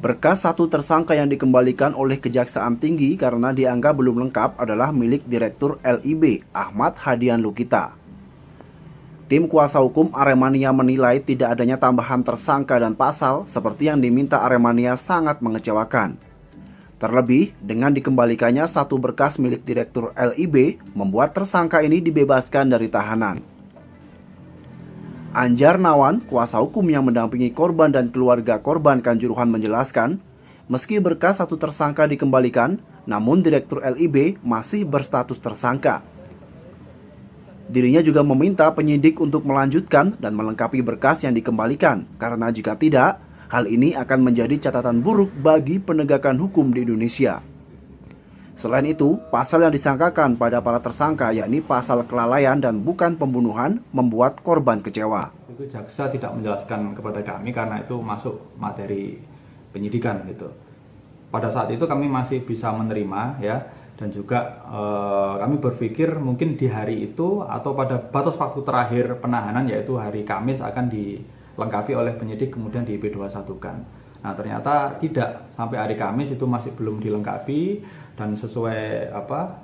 Berkas satu tersangka yang dikembalikan oleh Kejaksaan Tinggi karena dianggap belum lengkap adalah milik Direktur LIB, Ahmad Hadian Lukita. Tim kuasa hukum Aremania menilai tidak adanya tambahan tersangka dan pasal seperti yang diminta Aremania sangat mengecewakan. Terlebih, dengan dikembalikannya satu berkas milik Direktur LIB, membuat tersangka ini dibebaskan dari tahanan. Anjar Nawan, kuasa hukum yang mendampingi korban dan keluarga korban Kanjuruhan menjelaskan, meski berkas satu tersangka dikembalikan, namun Direktur LIB masih berstatus tersangka. Dirinya juga meminta penyidik untuk melanjutkan dan melengkapi berkas yang dikembalikan, karena jika tidak, hal ini akan menjadi catatan buruk bagi penegakan hukum di Indonesia. Selain itu, pasal yang disangkakan pada para tersangka yakni pasal kelalaian dan bukan pembunuhan membuat korban kecewa. Itu jaksa tidak menjelaskan kepada kami karena itu masuk materi penyidikan gitu. Pada saat itu kami masih bisa menerima ya, dan juga kami berpikir mungkin di hari itu atau pada batas waktu terakhir penahanan yaitu hari Kamis akan dilengkapi oleh penyidik kemudian di IP21-kan. Nah ternyata tidak, sampai hari Kamis itu masih belum dilengkapi dan sesuai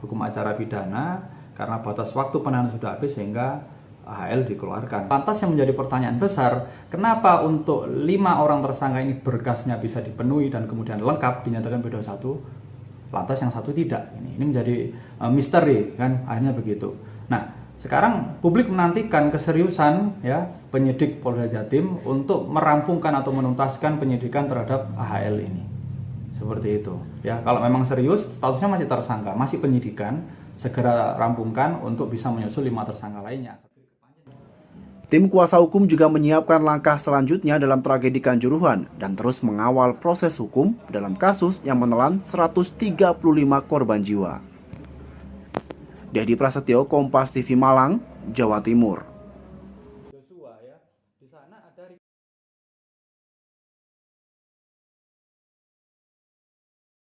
hukum acara pidana karena batas waktu penahanan sudah habis sehingga HL dikeluarkan. Lantas yang menjadi pertanyaan besar, kenapa untuk 5 orang tersangka ini berkasnya bisa dipenuhi dan kemudian lengkap dinyatakan P21, lantas yang satu tidak? Ini menjadi misteri kan, akhirnya begitu. Nah sekarang publik menantikan keseriusan ya penyidik Polda Jatim untuk merampungkan atau menuntaskan penyidikan terhadap AHL ini. Seperti itu. Ya, kalau memang serius statusnya masih tersangka, masih penyidikan, segera rampungkan untuk bisa menyusul 5 tersangka lainnya. Tim kuasa hukum juga menyiapkan langkah selanjutnya dalam tragedi Kanjuruhan dan terus mengawal proses hukum dalam kasus yang menelan 135 korban jiwa. Dedi Prasetyo, Kompas TV Malang, Jawa Timur.